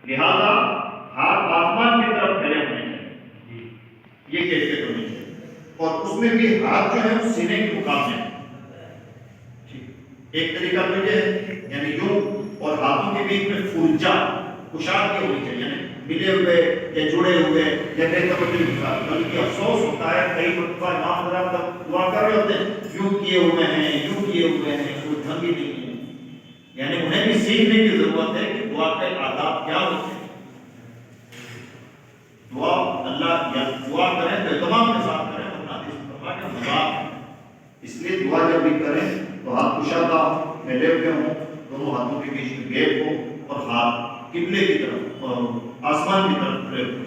لہذا ہاتھ آسمان کی طرف پھیلے ہونے چاہیے، یہ کیفیت ہونی چاہیے، اور اس میں بھی ہاتھ جو ہے وہ سینے کے مقابلے میں، ایک طریقہ تو یہ ہے یعنی یوں، اور ہاتھوں کے بیچ میں فرجہ کشادگی ہونی چاہیے، یعنی ملے ہوئے یا جڑے ہوئے یا بے توجہ نہیں، بلکہ افسوس ہوتا ہے کئی مرتبہ امام حضرات دعا کر رہے ہوتے ہیں یوں کیے ہوئے ہیں، یوں کیے ہوئے ہیں، کوئی ڈھنگ ہی نہیں ہے، یعنی انہیں بھی سیکھنے کی ضرورت ہے کہ دعا کے آداب کیا ہوتے ہیں۔ دعا اللہ یا دعا کریں تو اہتمام کے ساتھ کریں، ورنہ حدیث میں فرمایا کہ مذاق ہے، اس لیے دعا جب بھی کریں تو ہاتھ کشادہ ہوں، پھیلے ہوئے ہوں، دونوں ہاتھوں کے بیچ میں گیپ ہو، اور ہاتھ قبلے کی طرف اور آسمان کی طرف کھڑے ہوئے۔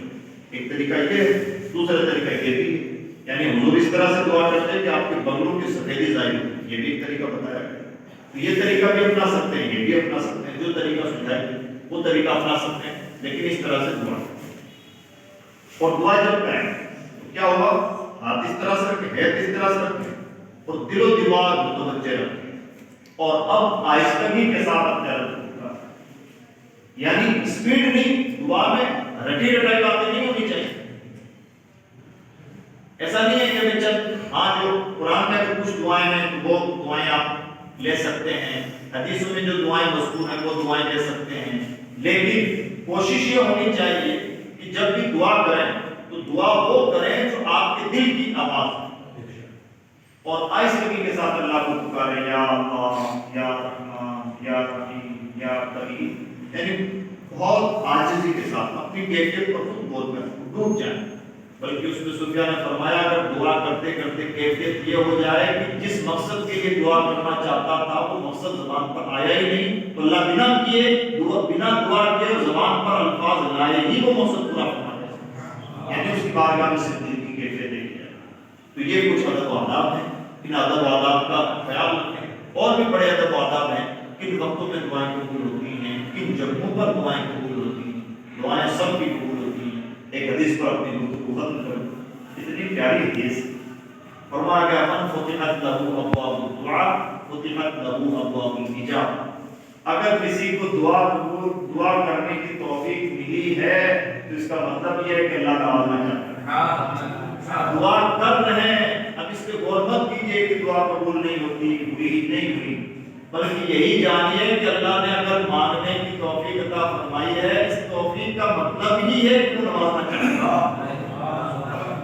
ایک طریقہ یہ ہے، دوسرا طریقہ یہ بھی ہے، یعنی حضور اس طرح سے دعا کرتے ہیں کہ آپ کے بغلوں کی سفیدی ظاہر ہو، یہ بھی ایک طریقہ بتایا گیا۔ تو یہ طریقہ بھی اپنا سکتے ہیں، یہ بھی اپنا سکتے ہیں، جو طریقہ سمجھائے وہ طریقہ اپنا سکتے ہیں، لیکن اس طرح سے دعا کریں۔ اور دعا جب کریں تو کیا ہوگا، ہاتھ اس طرح سے رکھیں، ہیت اس طرح سے رکھیں، اور دل و دماغ متوجہ رکھیں، اور اب آہستگی کے ساتھ اپنے رب کو پکاریں، یعنی اسپیڈ نہیں، دعا میں رٹی رٹائی باتیں نہیں ہونی چاہیے۔ ایسا نہیں ہے کہ میں چند جو قرآن میں اگر کچھ دعائیں ہیں تو وہ دعائیں آپ لے سکتے ہیں، حدیثوں میں جو دعائیں مذکور ہیں وہ دعائیں لے سکتے ہیں، لیکن کوشش یہ ہونی چاہیے کہ جب بھی دعا کریں تو دعا وہ کریں جو آپ کے دل کی آواز ہے، اور آہستگی کے ساتھ اللہ کو پکاریں، یا اللہ یا رحمان یا رحیم یا کریم، یعنی بہت عاجزی کے ساتھ اپنی کیفیت پر خود بول کر ڈوب جائیں۔ بلکہ اس میں سفیان نے فرمایا اگر دعا کرتے کرتے کیفیت یہ ہو جائے کہ جس مقصد کے لیے دعا کرنا چاہتا تھا وہ مقصد زبان پر آیا ہی نہیں، تو اللہ بنا دعا کیے اور زبان پر الفاظ لائے ہی وہ مقصد پورا فرما دے، یعنی اس کی بارگاہ میں صدیق کی کیفیت دیکھی جائے۔ تو یہ کچھ ادب و آداب ہیں، ان ادب و آداب کا خیال رکھیں۔ اور بھی بڑے ادب و آداب ہیں، کن وقتوں میں دعائیں قبول ہوتی ہیں، کن جگہوں پر دعائیں قبول ہوتی ہیں، دعائیں سب کی قبول ہوتی ہیں۔ ایک حدیث پر اپنی گفتگو ختم کروں، اتنی پیاری حدیث، فرمایا گیا من فتحت لہ ابواب الدعاء فتحت لہ ابواب الاجابہ، اگر کسی کو دعا کرنے کی توفیق ملی ہے تو اس کا مطلب یہ ہے کہ اللہ نوازنا چاہتا ہے۔ دعا کر رہے ہیں، اب اس پہ غور مت کیجیے کہ دعا قبول نہیں ہوتی، ہوئی نہیں ہوئی، بلکہ یہی جانیے کہ اللہ نے اگر مانگنے کی توفیق عطا فرمائی ہے، اس توفیق کا مطلب ہی ہے کہ وہ نوازنا چاہتا ہے،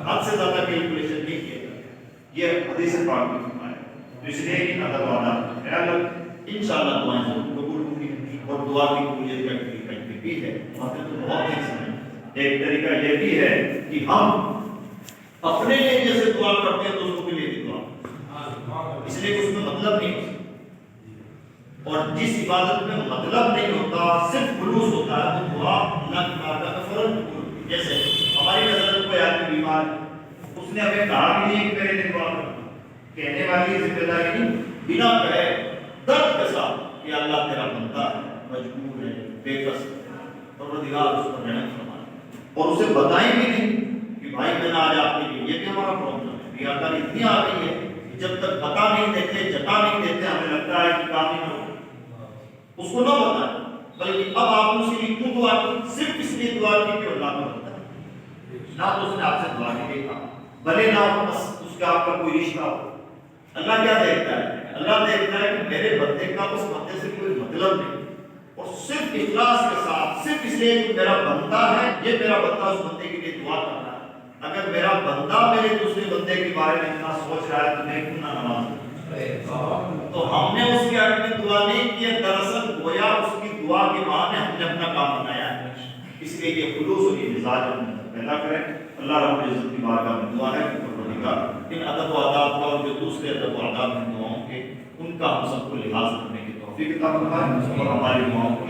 حد سے زیادہ کیلکولیشن نہیں کیے گا۔ یہ حدیث پاک میں فرمایا ہے، تو اس لیے ان ادب و آداب کا خیال رکھیں، انشاءاللہ دعائیں ضرور قبول ہوں گی، اور دعا کی قبولیت کا طریقہ بھی ہے، وہاں پہ تو بہت ہی سمجھ۔ ایک طریقہ یہ بھی ہے کہ ہم اپنے لیے جیسے دعا کرتے ہیں دوسروں کے لیے بھی دعا، اس لیے اس میں مطلب نہیں ہوتا، اور جس عبادت میں مطلب نہیں ہوتا صرف خلوص ہوتا ہے وہ دعا اللہ کی بارگاہ میں فوراً قبول ہوتی ہے۔ جیسے ہماری نظر میں کوئی آدمی بیمار ہے، اس نے ہمیں کہا بھی نہیں کہ میرے لیے دعا کرنا، کہنے والی ذمہ داری نہیں، بنا کہے درد کے ساتھ کہ اللہ تیرا بندہ ہے، مجبور ہے، بے کس ہے، پروردگار اس پر رحم فرمائے، اور اسے بتائیں بھی نہیں کہ بھائی میں نے آج آپ کے لیے، یہ بھی ہمارا پرابلم ہے، ریاکاری اتنی آ گئی ہے جب تک پتا نہیں دیتے، جتا نہیں دیتے، ہمیں لگتا ہے کہ کام نہیں ہوگا، اس کو نہ بتائیں، بلکہ اب آپ اس کے لیے کیوں دعا کی، صرف اس لیے دعا کی کہ اللہ کو بتا ہے، نہ تو اس نے آپ سے دعا نہیں دیکھا، بھلے نہ اس کا آپ کا کوئی رشتہ ہو۔ اللہ کیا دیکھتا ہے؟ اللہ دیکھتا ہے کہ میرے بندے کا اس بندے سے کوئی مطلب نہیں، اور صرف اخلاص کے ساتھ، صرف اس لیے کہ میرا بندہ ہے، یہ میرا بندہ اس بندے کے لیے دعا کر رہا ہے، اگر میرا بندہ میرے دوسرے بندے کے بارے میں اتنا سوچ رہا ہے تو میں کیوں نہ نماز پڑھوں؟ تو ہم نے اس کے حق میں دعا نہیں کی ہے، دراصل گویا اس کی دعا کے بہانے ہم نے اپنا کام بنایا ہے، اس لیے یہ خلوص اور یہ مزاج ہم پیدا کریں۔ اللہ رب العزت کی بارگاہ میں دعا ہے کہ پروردگار ان ادب و آداب کا اور جو دوسرے ادب و آداب ہیں دعاؤں کے، ان کا ہم سب کو لحاظ کرنے کی توفیق عطا فرمائے اور ہماری دعاؤں کو